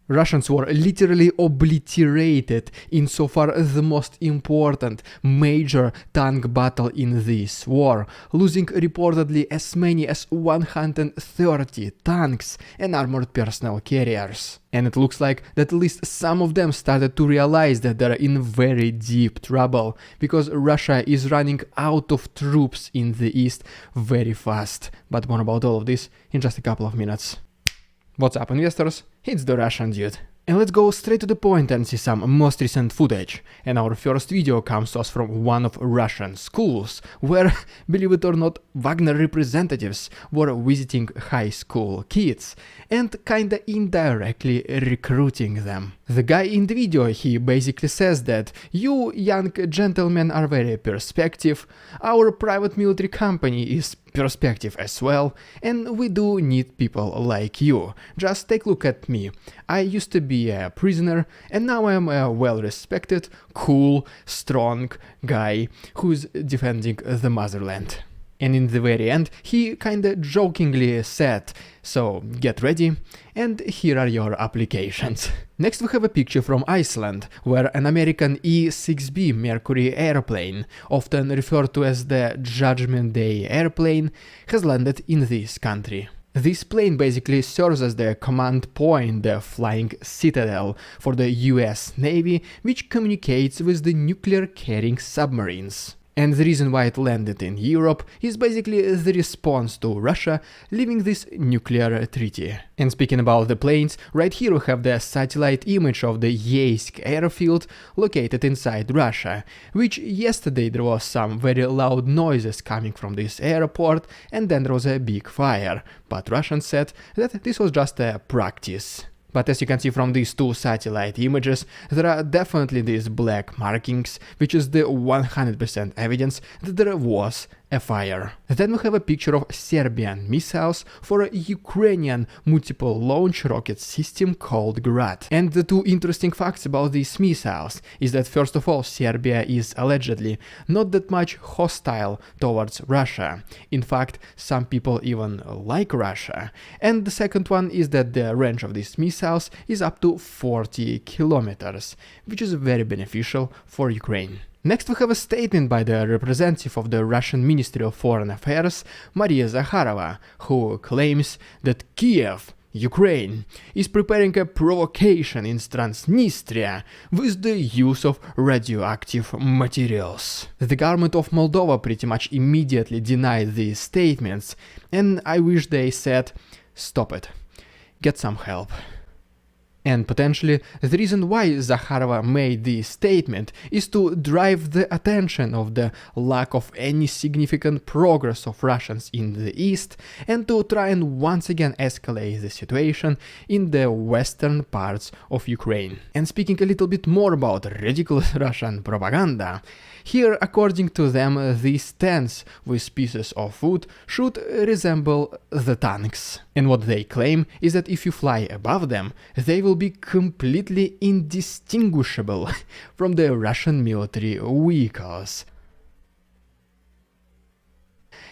Russians were literally obliterated insofar the most important major tank battle in this war, losing reportedly as many as 130 tanks and armored personnel carriers. And it looks like that at least some of them started to realize that they're in very deep trouble, because Russia is running out of troops in the east very fast. But more about all of this in just a couple of minutes. What's up, investors? It's the Russian dude. And let's go straight to the point and see some most recent footage. And our first video comes to us from one of Russian schools, where, believe it or not, Wagner representatives were visiting high school kids and kinda indirectly recruiting them. The guy in the video, he basically says that you young gentlemen are very perspective, our private military company is perspective as well, and we do need people like you. Just take a look at me. I used to be a prisoner, and now I am a well-respected, cool, strong guy who's defending the motherland. And in the very end, he kinda jokingly said, so get ready, and here are your applications. Next we have a picture from Iceland, where an American E-6B Mercury airplane, often referred to as the Judgment Day airplane, has landed in this country. This plane basically serves as the command point, the flying citadel for the US Navy, which communicates with the nuclear-carrying submarines. And the reason why it landed in Europe is basically the response to Russia leaving this nuclear treaty. And speaking about the planes, right here we have the satellite image of the Yeysk airfield located inside Russia, which yesterday there was some very loud noises coming from this airport and then there was a big fire, but Russians said that this was just a practice. But as you can see from these two satellite images, there are definitely these black markings, which is the 100% evidence that there was a fire. Then we have a picture of Serbian missiles for a Ukrainian multiple launch rocket system called Grad. And the two interesting facts about these missiles is that first of all, Serbia is allegedly not that much hostile towards Russia. In fact, some people even like Russia. And the second one is that the range of these missiles is up to 40 kilometers, which is very beneficial for Ukraine. Next we have a statement by the representative of the Russian Ministry of Foreign Affairs, Maria Zakharova, who claims that Kiev, Ukraine, is preparing a provocation in Transnistria with the use of radioactive materials. The government of Moldova pretty much immediately denied these statements, and I wish they said, stop it, get some help. And potentially, the reason why Zakharova made this statement is to drive the attention of the lack of any significant progress of Russians in the east and to try and once again escalate the situation in the western parts of Ukraine. And speaking a little bit more about ridiculous Russian propaganda, here, according to them, these tents with pieces of wood should resemble the tanks. And what they claim is that if you fly above them, they will be completely indistinguishable from the Russian military vehicles.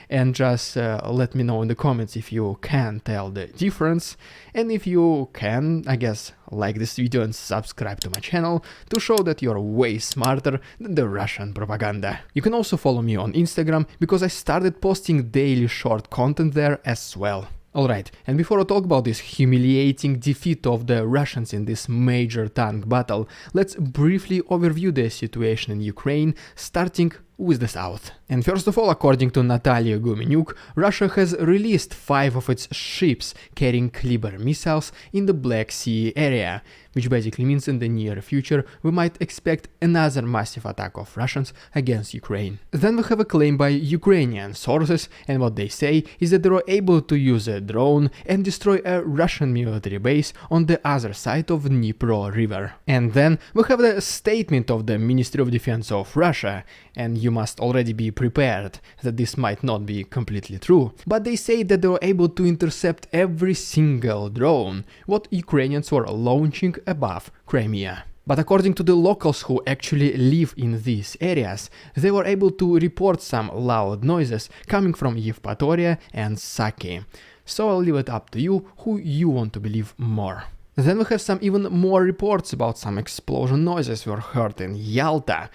And just let me know in the comments if you can tell the difference, and if you can, I guess, like this video and subscribe to my channel to show that you're way smarter than the Russian propaganda. You can also follow me on Instagram, because I started posting daily short content there as well. Alright, and before I talk about this humiliating defeat of the Russians in this major tank battle, let's briefly overview the situation in Ukraine, starting with the south. And first of all, according to Natalia Gumenyuk, Russia has released 5 of its ships carrying Kalibr missiles in the Black Sea area, which basically means in the near future we might expect another massive attack of Russians against Ukraine. Then we have a claim by Ukrainian sources, and what they say is that they were able to use a drone and destroy a Russian military base on the other side of Dnipro River. And then we have the statement of the Ministry of Defense of Russia, and you must already be prepared that this might not be completely true, but they say that they were able to intercept every single drone what Ukrainians were launching above Crimea. But according to the locals who actually live in these areas, they were able to report some loud noises coming from Yevpatoria and Saki. So I'll leave it up to you who you want to believe more. Then we have some even more reports about some explosion noises were heard in Yalta.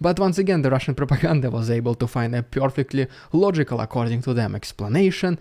But once again, the Russian propaganda was able to find a perfectly logical, according to them, explanation,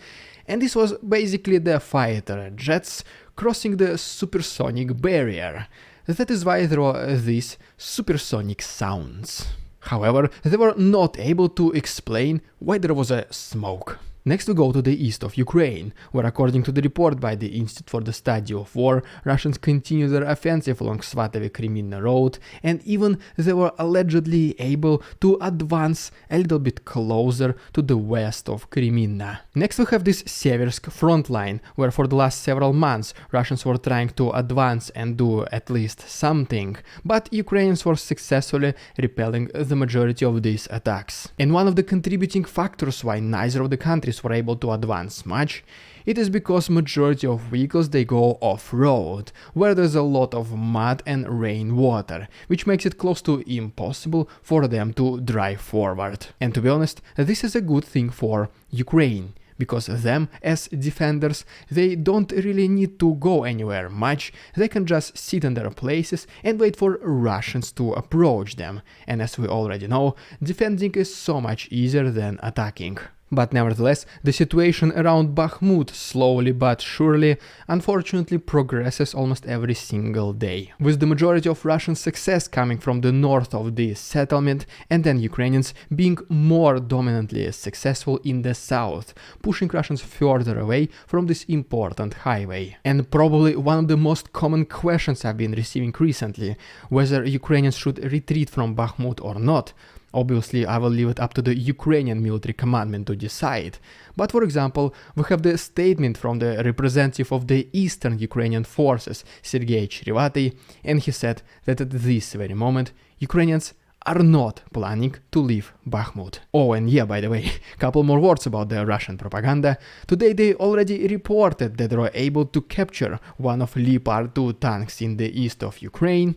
and this was basically the fighter jets crossing the supersonic barrier. That is why there were these supersonic sounds. However, they were not able to explain why there was a smoke. Next we go to the east of Ukraine, where according to the report by the Institute for the Study of War, Russians continue their offensive along Svatovo-Crimea road, and even they were allegedly able to advance a little bit closer to the west of Crimea. Next we have this Seversk front line, where for the last several months Russians were trying to advance and do at least something, but Ukrainians were successfully repelling the majority of these attacks. And one of the contributing factors why neither of the countries were able to advance much, it is because majority of vehicles they go off-road, where there's a lot of mud and rainwater, which makes it close to impossible for them to drive forward. And to be honest, this is a good thing for Ukraine, because them as defenders, they don't really need to go anywhere much, they can just sit in their places and wait for Russians to approach them, and as we already know, defending is so much easier than attacking. But nevertheless, the situation around Bakhmut slowly but surely, unfortunately, progresses almost every single day, with the majority of Russian success coming from the north of the settlement, and then Ukrainians being more dominantly successful in the south, pushing Russians further away from this important highway. And probably one of the most common questions I've been receiving recently, whether Ukrainians should retreat from Bakhmut or not. Obviously, I will leave it up to the Ukrainian military commandment to decide. But for example, we have the statement from the representative of the Eastern Ukrainian forces, Sergei Cherivatый, and he said that at this very moment, Ukrainians are not planning to leave Bakhmut. Oh, and yeah, by the way, couple more words about the Russian propaganda. Today they already reported that they were able to capture one of Leopard 2 tanks in the east of Ukraine,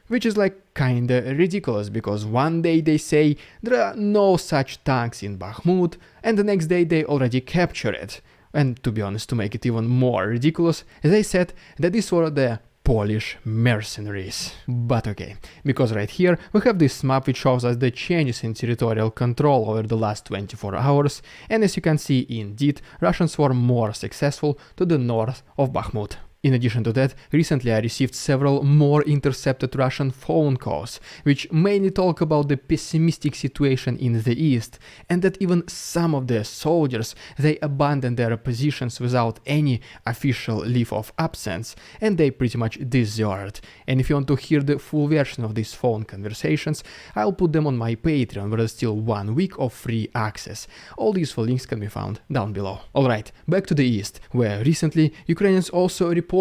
which is like kinda ridiculous, because one day they say there are no such tanks in Bakhmut, and the next day they already capture it. And to be honest, to make it even more ridiculous, they said that these were the Polish mercenaries. But okay, because right here we have this map which shows us the changes in territorial control over the last 24 hours, and as you can see, indeed, Russians were more successful to the north of Bakhmut. In addition to that, recently I received several more intercepted Russian phone calls, which mainly talk about the pessimistic situation in the east, and that even some of the soldiers, they abandoned their positions without any official leave of absence, and they pretty much deserted. And if you want to hear the full version of these phone conversations, I'll put them on my Patreon, where there's still 1 week of free access. All these full links can be found down below. Alright, back to the east, where recently Ukrainians also reported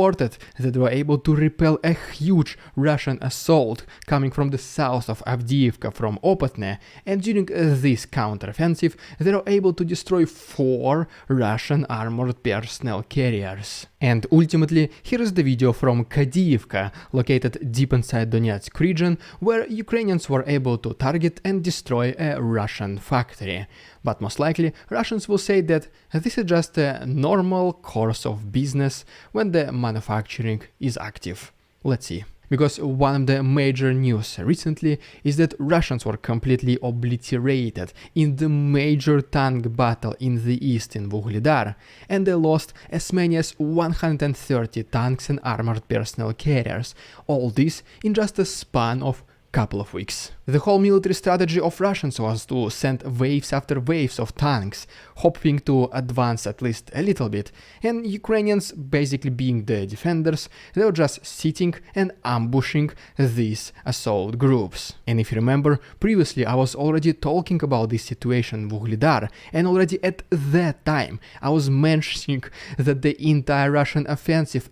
that they were able to repel a huge Russian assault coming from the south of Avdiivka from Opotne, and during this counteroffensive they were able to destroy 4 Russian armored personnel carriers. And ultimately, here is the video from Kadiivka, located deep inside Donetsk region, where Ukrainians were able to target and destroy a Russian factory. But most likely, Russians will say that this is just a normal course of business when the manufacturing is active. Let's see. Because one of the major news recently is that Russians were completely obliterated in the major tank battle in the east in Vuhledar, and they lost as many as 130 tanks and armored personnel carriers, all this in just a span of couple of weeks. The whole military strategy of Russians was to send waves after waves of tanks, hoping to advance at least a little bit, and Ukrainians, basically being the defenders, they were just sitting and ambushing these assault groups. And if you remember, previously I was already talking about this situation in Vuhledar, and already at that time I was mentioning that the entire Russian offensive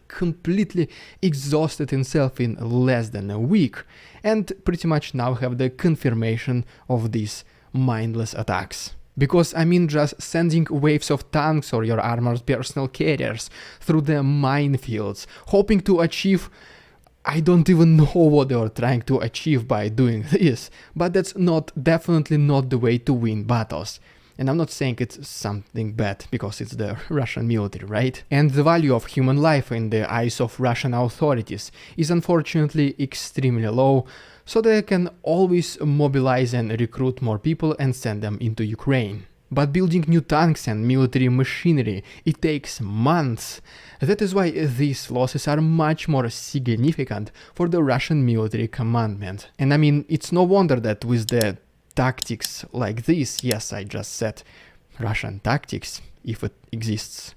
completely exhausted itself in less than a week. And pretty much now have the confirmation of these mindless attacks. Because I mean, just sending waves of tanks or your armored personnel carriers through the minefields, hoping to achieve, I don't even know what they were trying to achieve by doing this, but that's definitely not the way to win battles. And I'm not saying it's something bad, because it's the Russian military, right? And the value of human life in the eyes of Russian authorities is unfortunately extremely low, so they can always mobilize and recruit more people and send them into Ukraine. But building new tanks and military machinery, it takes months. That is why these losses are much more significant for the Russian military commandment. And I mean, it's no wonder that with the tactics like this, yes, I just said Russian tactics, if it exists.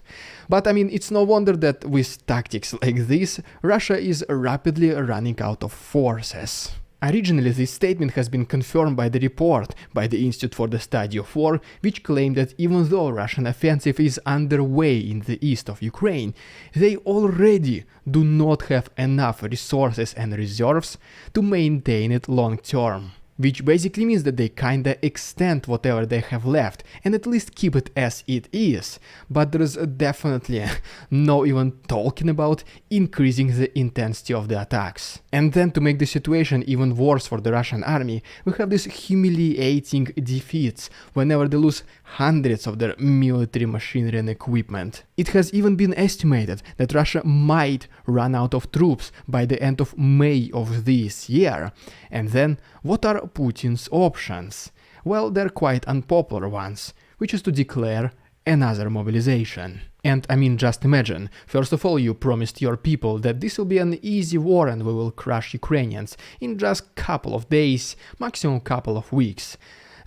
But I mean, it's no wonder that with tactics like this, Russia is rapidly running out of forces. Originally, this statement has been confirmed by the report by the Institute for the Study of War, which claimed that even though Russian offensive is underway in the east of Ukraine, they already do not have enough resources and reserves to maintain it long term. Which basically means that they kinda extend whatever they have left and at least keep it as it is, but there's definitely no even talking about increasing the intensity of the attacks. And then to make the situation even worse for the Russian army, we have these humiliating defeats whenever they lose hundreds of their military machinery and equipment. It has even been estimated that Russia might run out of troops by the end of May of this year. And then, what are Putin's options? Well, they're quite unpopular ones, which is to declare another mobilization. And I mean, just imagine, first of all you promised your people that this will be an easy war and we will crush Ukrainians in just couple of days, maximum couple of weeks.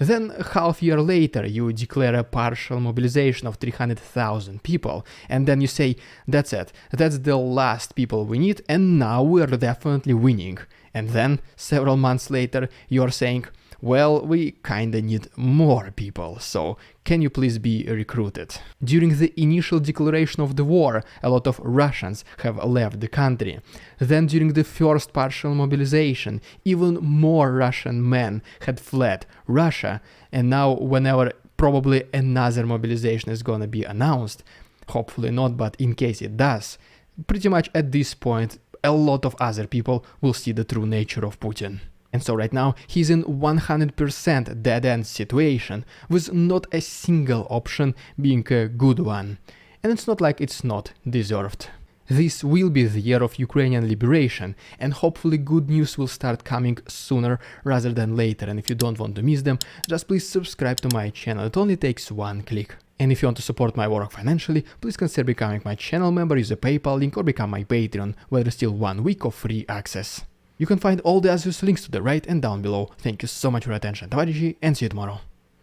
Then, half year later, you declare a partial mobilization of 300,000 people, and then you say, that's it, that's the last people we need, and now we're definitely winning. And then, several months later, you're saying, well, we kinda need more people, so can you please be recruited? During the initial declaration of the war, a lot of Russians have left the country. Then during the first partial mobilization, even more Russian men had fled Russia, and now whenever probably another mobilization is gonna be announced, hopefully not, but in case it does, pretty much at this point, a lot of other people will see the true nature of Putin. And so right now, he's in 100% dead-end situation, with not a single option being a good one. And it's not like it's not deserved. This will be the year of Ukrainian liberation, and hopefully good news will start coming sooner rather than later. And if you don't want to miss them, just please subscribe to my channel, it only takes one click. And if you want to support my work financially, please consider becoming my channel member, use the PayPal link, or become my Patreon, where there's still 1 week of free access. You can find all the obvious links to the right and down below. Thank you so much for your attention, товарищи, and see you tomorrow.